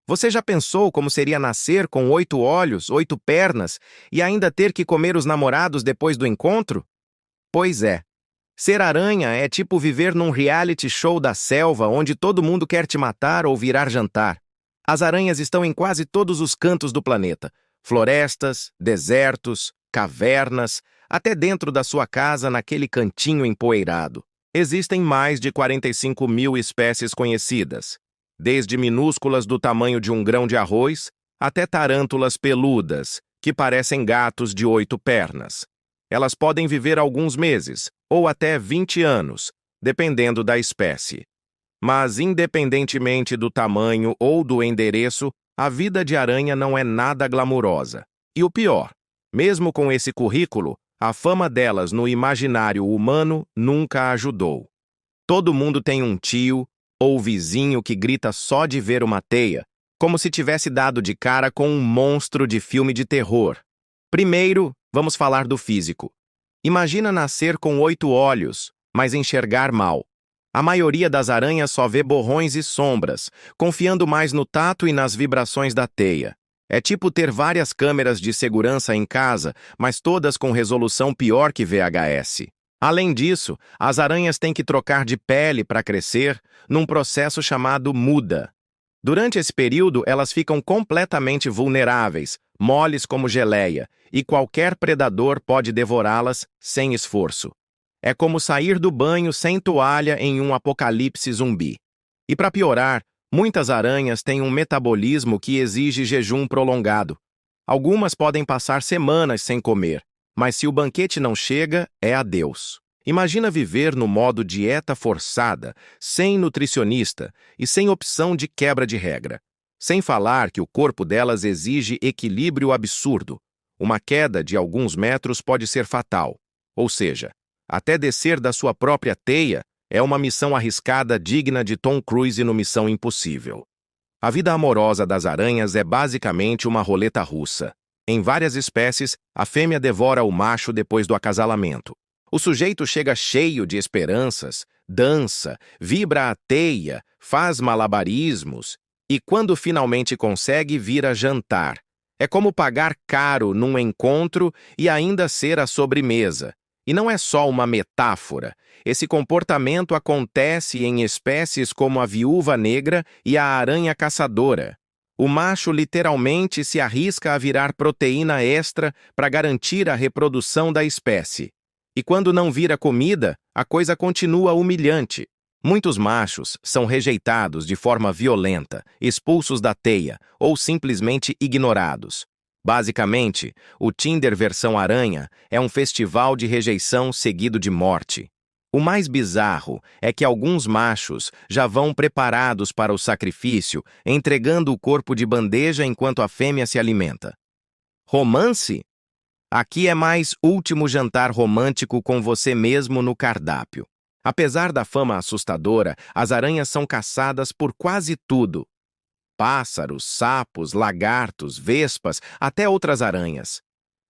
Você já pensou como seria nascer com 8 olhos, 8 pernas e ainda ter que comer os namorados depois do encontro? Pois é. Ser aranha é tipo viver num reality show da selva onde todo mundo quer te matar ou virar jantar. As aranhas estão em quase todos os cantos do planeta. Florestas, desertos, cavernas, até dentro da sua casa naquele cantinho empoeirado. Existem mais de 45 mil espécies conhecidas, desde minúsculas do tamanho de um grão de arroz até tarântulas peludas, que parecem gatos de 8 pernas. Elas podem viver alguns meses, ou até 20 anos, dependendo da espécie. Mas, independentemente do tamanho ou do endereço, a vida de aranha não é nada glamurosa. E o pior, mesmo com esse currículo, a fama delas no imaginário humano nunca ajudou. Todo mundo tem um tio ou vizinho que grita só de ver uma teia, como se tivesse dado de cara com um monstro de filme de terror. Primeiro, vamos falar do físico. Imagina nascer com 8 olhos, mas enxergar mal. A maioria das aranhas só vê borrões e sombras, confiando mais no tato e nas vibrações da teia. É tipo ter várias câmeras de segurança em casa, mas todas com resolução pior que VHS. Além disso, as aranhas têm que trocar de pele para crescer, num processo chamado muda. Durante esse período, elas ficam completamente vulneráveis, moles como geleia, e qualquer predador pode devorá-las sem esforço. É como sair do banho sem toalha em um apocalipse zumbi. E para piorar, muitas aranhas têm um metabolismo que exige jejum prolongado. Algumas podem passar semanas sem comer, mas se o banquete não chega, é adeus. Imagina viver no modo dieta forçada, sem nutricionista e sem opção de quebra de regra. Sem falar que o corpo delas exige equilíbrio absurdo. Uma queda de alguns metros pode ser fatal. Ou seja, até descer da sua própria teia é uma missão arriscada digna de Tom Cruise no Missão Impossível. A vida amorosa das aranhas é basicamente uma roleta russa. Em várias espécies, a fêmea devora o macho depois do acasalamento. O sujeito chega cheio de esperanças, dança, vibra a teia, faz malabarismos e, quando finalmente consegue, vira jantar. É como pagar caro num encontro e ainda ser a sobremesa. E não é só uma metáfora. Esse comportamento acontece em espécies como a viúva negra e a aranha caçadora. O macho literalmente se arrisca a virar proteína extra para garantir a reprodução da espécie. E quando não vira comida, a coisa continua humilhante. Muitos machos são rejeitados de forma violenta, expulsos da teia ou simplesmente ignorados. Basicamente, o Tinder versão aranha é um festival de rejeição seguido de morte. O mais bizarro é que alguns machos já vão preparados para o sacrifício, entregando o corpo de bandeja enquanto a fêmea se alimenta. Romance? Aqui é mais último jantar romântico com você mesmo no cardápio. Apesar da fama assustadora, as aranhas são caçadas por quase tudo. Pássaros, sapos, lagartos, vespas, até outras aranhas.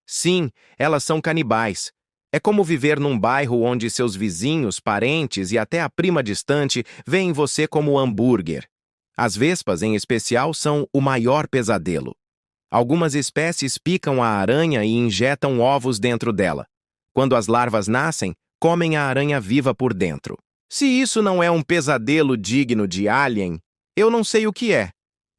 Sim, elas são canibais. É como viver num bairro onde seus vizinhos, parentes e até a prima distante veem você como hambúrguer. As vespas, em especial, são o maior pesadelo. Algumas espécies picam a aranha e injetam ovos dentro dela. Quando as larvas nascem, comem a aranha viva por dentro. Se isso não é um pesadelo digno de Alien, eu não sei o que é.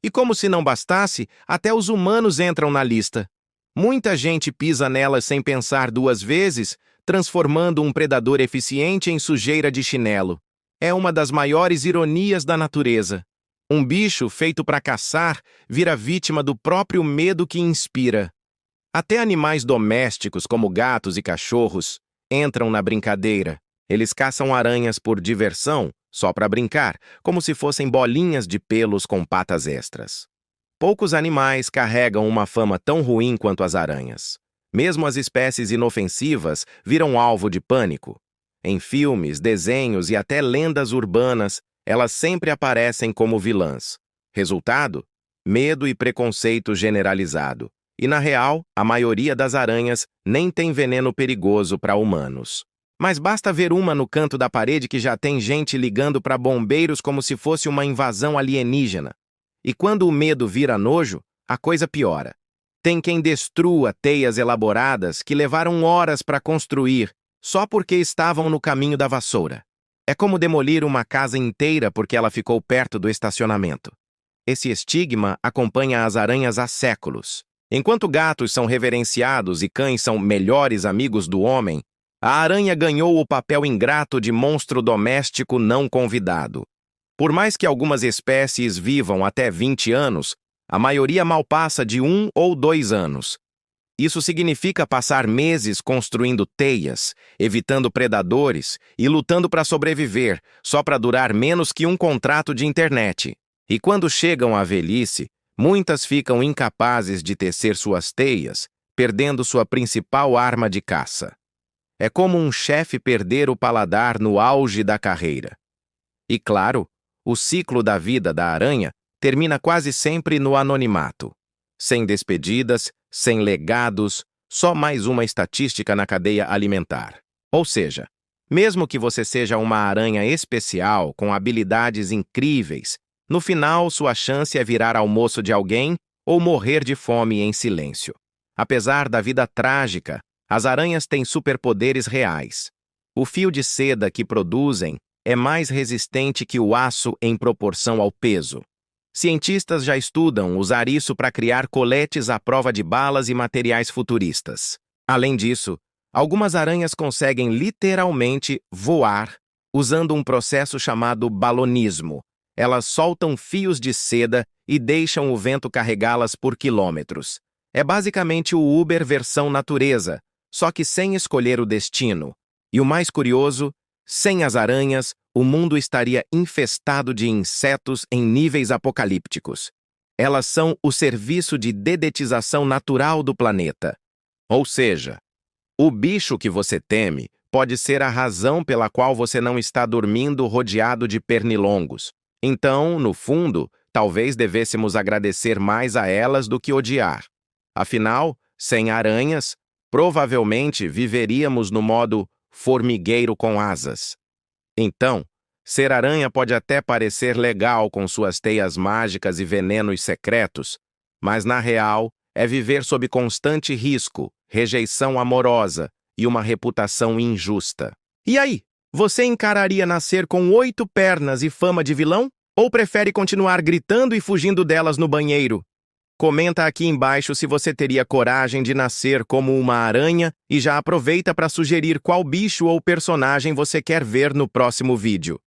E como se não bastasse, até os humanos entram na lista. Muita gente pisa nelas sem pensar duas vezes, transformando um predador eficiente em sujeira de chinelo. É uma das maiores ironias da natureza. Um bicho feito para caçar vira vítima do próprio medo que inspira. Até animais domésticos, como gatos e cachorros, entram na brincadeira. Eles caçam aranhas por diversão, só para brincar, como se fossem bolinhas de pelos com patas extras. Poucos animais carregam uma fama tão ruim quanto as aranhas. Mesmo as espécies inofensivas viram alvo de pânico. Em filmes, desenhos e até lendas urbanas, elas sempre aparecem como vilãs. Resultado? Medo e preconceito generalizado. E, na real, a maioria das aranhas nem tem veneno perigoso para humanos. Mas basta ver uma no canto da parede que já tem gente ligando para bombeiros como se fosse uma invasão alienígena. E quando o medo vira nojo, a coisa piora. Tem quem destrua teias elaboradas que levaram horas para construir, só porque estavam no caminho da vassoura. É como demolir uma casa inteira porque ela ficou perto do estacionamento. Esse estigma acompanha as aranhas há séculos. Enquanto gatos são reverenciados e cães são melhores amigos do homem, a aranha ganhou o papel ingrato de monstro doméstico não convidado. Por mais que algumas espécies vivam até 20 anos, a maioria mal passa de 1 ou 2 anos. Isso significa passar meses construindo teias, evitando predadores e lutando para sobreviver, só para durar menos que um contrato de internet. E quando chegam à velhice, muitas ficam incapazes de tecer suas teias, perdendo sua principal arma de caça. É como um chefe perder o paladar no auge da carreira. E claro, o ciclo da vida da aranha termina quase sempre no anonimato. Sem despedidas, sem legados, só mais uma estatística na cadeia alimentar. Ou seja, mesmo que você seja uma aranha especial com habilidades incríveis, no final sua chance é virar almoço de alguém ou morrer de fome em silêncio. Apesar da vida trágica, as aranhas têm superpoderes reais. O fio de seda que produzem é mais resistente que o aço em proporção ao peso. Cientistas já estudam usar isso para criar coletes à prova de balas e materiais futuristas. Além disso, algumas aranhas conseguem literalmente voar usando um processo chamado balonismo. Elas soltam fios de seda e deixam o vento carregá-las por quilômetros. É basicamente o Uber versão natureza, só que sem escolher o destino. E o mais curioso, sem as aranhas, o mundo estaria infestado de insetos em níveis apocalípticos. Elas são o serviço de dedetização natural do planeta. Ou seja, o bicho que você teme pode ser a razão pela qual você não está dormindo rodeado de pernilongos. Então, no fundo, talvez devêssemos agradecer mais a elas do que odiar. Afinal, sem aranhas, provavelmente viveríamos no modo formigueiro com asas. Então, ser aranha pode até parecer legal com suas teias mágicas e venenos secretos, mas na real é viver sob constante risco, rejeição amorosa e uma reputação injusta. E aí, você encararia nascer com 8 pernas e fama de vilão? Ou prefere continuar gritando e fugindo delas no banheiro? Comenta aqui embaixo se você teria coragem de nascer como uma aranha e já aproveita para sugerir qual bicho ou personagem você quer ver no próximo vídeo.